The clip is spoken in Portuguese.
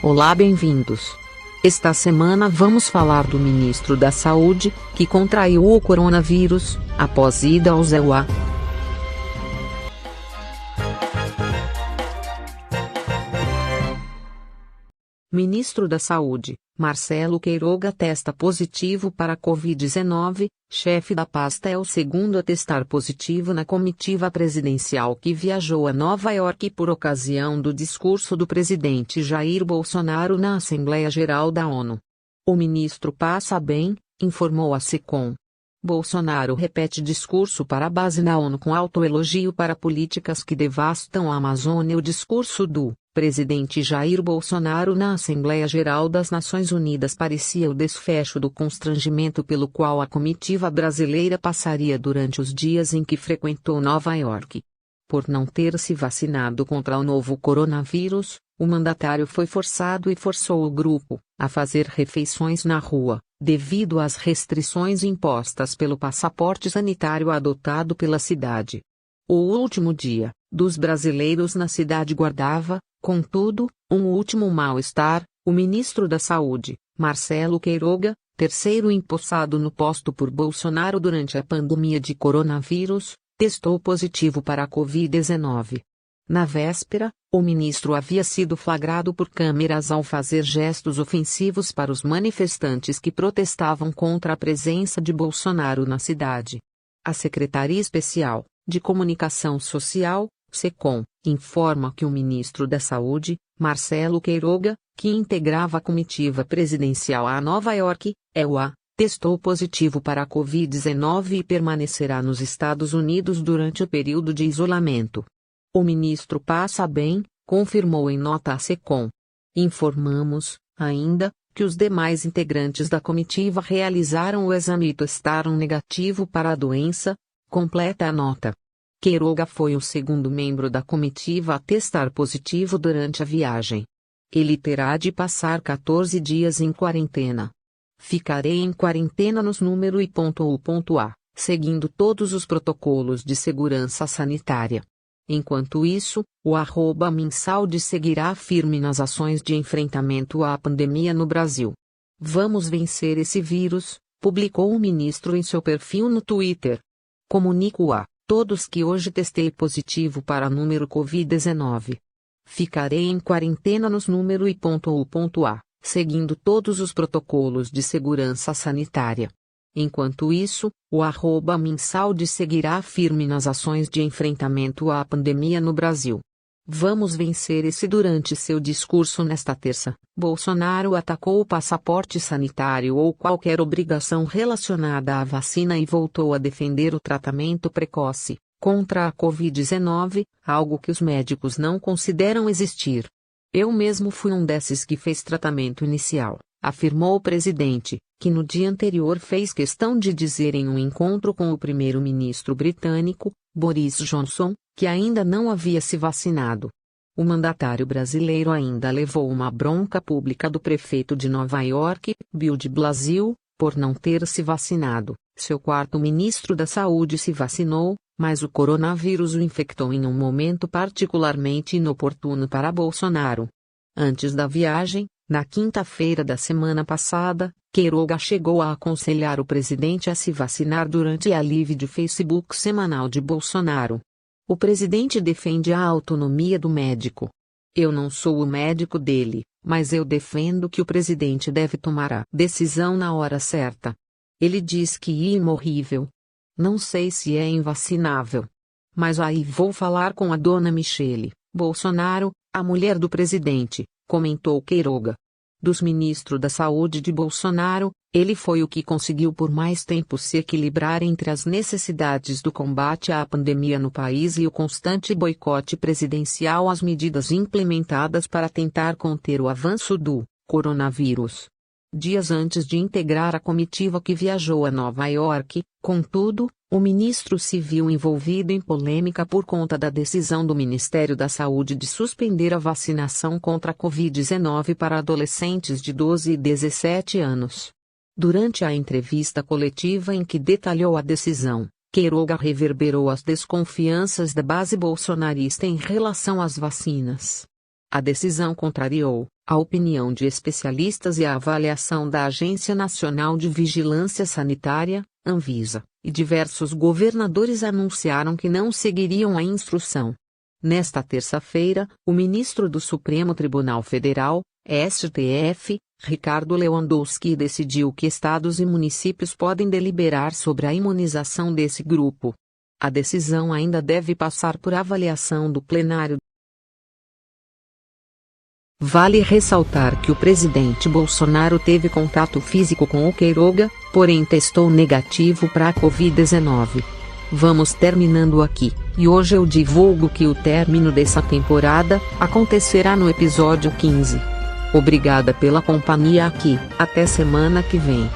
Olá, bem-vindos. Esta semana vamos falar do ministro da Saúde, que contraiu o coronavírus, após ida ao ZEUA. Ministro da Saúde, Marcelo Queiroga testa positivo para a Covid-19, chefe da pasta é o segundo a testar positivo na comitiva presidencial que viajou a Nova York por ocasião do discurso do presidente Jair Bolsonaro na Assembleia Geral da ONU. O ministro passa bem, informou a SECOM. Bolsonaro repete discurso para a base na ONU com autoelogio para políticas que devastam a Amazônia. O discurso do presidente Jair Bolsonaro na Assembleia Geral das Nações Unidas parecia o desfecho do constrangimento pelo qual a comitiva brasileira passaria durante os dias em que frequentou Nova York. Por não ter se vacinado contra o novo coronavírus, o mandatário foi forçado e forçou o grupo a fazer refeições na rua, devido às restrições impostas pelo passaporte sanitário adotado pela cidade. O último dia dos brasileiros na cidade guardava, contudo, um último mal-estar. O ministro da Saúde, Marcelo Queiroga, terceiro empossado no posto por Bolsonaro durante a pandemia de coronavírus, testou positivo para a Covid-19. Na véspera, o ministro havia sido flagrado por câmeras ao fazer gestos ofensivos para os manifestantes que protestavam contra a presença de Bolsonaro na cidade. A Secretaria Especial de Comunicação Social, SECOM, informa que o ministro da Saúde, Marcelo Queiroga, que integrava a comitiva presidencial a Nova York, EUA, testou positivo para a Covid-19 e permanecerá nos Estados Unidos durante o período de isolamento. O ministro passa bem, confirmou em nota a SECOM. Informamos, ainda, que os demais integrantes da comitiva realizaram o exame e testaram negativo para a doença, completa a nota. Queiroga foi o segundo membro da comitiva a testar positivo durante a viagem. Ele terá de passar 14 dias em quarentena. Ficarei em quarentena nos número I.U.A, seguindo todos os protocolos de segurança sanitária. Enquanto isso, o @Minsalde seguirá firme nas ações de enfrentamento à pandemia no Brasil. Vamos vencer esse vírus, publicou o ministro em seu perfil no Twitter. Comunico a todos que hoje testei positivo para número Covid-19. Ficarei em quarentena nos número I.U.A, seguindo todos os protocolos de segurança sanitária. Enquanto isso, o @Minsalde seguirá firme nas ações de enfrentamento à pandemia no Brasil. Vamos vencer esse. Durante seu discurso nesta terça, Bolsonaro atacou o passaporte sanitário ou qualquer obrigação relacionada à vacina e voltou a defender o tratamento precoce contra a Covid-19, algo que os médicos não consideram existir. Eu mesmo fui um desses que fez tratamento inicial, afirmou o presidente, que no dia anterior fez questão de dizer em um encontro com o primeiro-ministro britânico, Boris Johnson, que ainda não havia se vacinado. O mandatário brasileiro ainda levou uma bronca pública do prefeito de Nova York, Bill de Blasio, por não ter se vacinado. Seu quarto ministro da Saúde se vacinou, mas o coronavírus o infectou em um momento particularmente inoportuno para Bolsonaro. Antes da viagem, na quinta-feira da semana passada, Queiroga chegou a aconselhar o presidente a se vacinar durante a live de Facebook semanal de Bolsonaro. O presidente defende a autonomia do médico. Eu não sou o médico dele, mas eu defendo que o presidente deve tomar a decisão na hora certa. Ele diz que é imorrível. Não sei se é invacinável. Mas aí vou falar com a dona Michele Bolsonaro, a mulher do presidente, comentou Queiroga. Dos ministros da Saúde de Bolsonaro, ele foi o que conseguiu por mais tempo se equilibrar entre as necessidades do combate à pandemia no país e o constante boicote presidencial às medidas implementadas para tentar conter o avanço do coronavírus. Dias antes de integrar a comitiva que viajou a Nova York, contudo, o ministro se viu envolvido em polêmica por conta da decisão do Ministério da Saúde de suspender a vacinação contra a Covid-19 para adolescentes de 12 e 17 anos. Durante a entrevista coletiva em que detalhou a decisão, Queiroga reverberou as desconfianças da base bolsonarista em relação às vacinas. A decisão contrariou, A opinião de especialistas e a avaliação da Agência Nacional de Vigilância Sanitária, Anvisa, e diversos governadores anunciaram que não seguiriam a instrução. Nesta terça-feira, o ministro do Supremo Tribunal Federal, STF, Ricardo Lewandowski decidiu que estados e municípios podem deliberar sobre a imunização desse grupo. A decisão ainda deve passar por avaliação do plenário. Vale ressaltar que o presidente Bolsonaro teve contato físico com o Queiroga, porém testou negativo para a Covid-19. Vamos terminando aqui, e hoje eu divulgo que o término dessa temporada acontecerá no episódio 15. Obrigada pela companhia aqui, até semana que vem.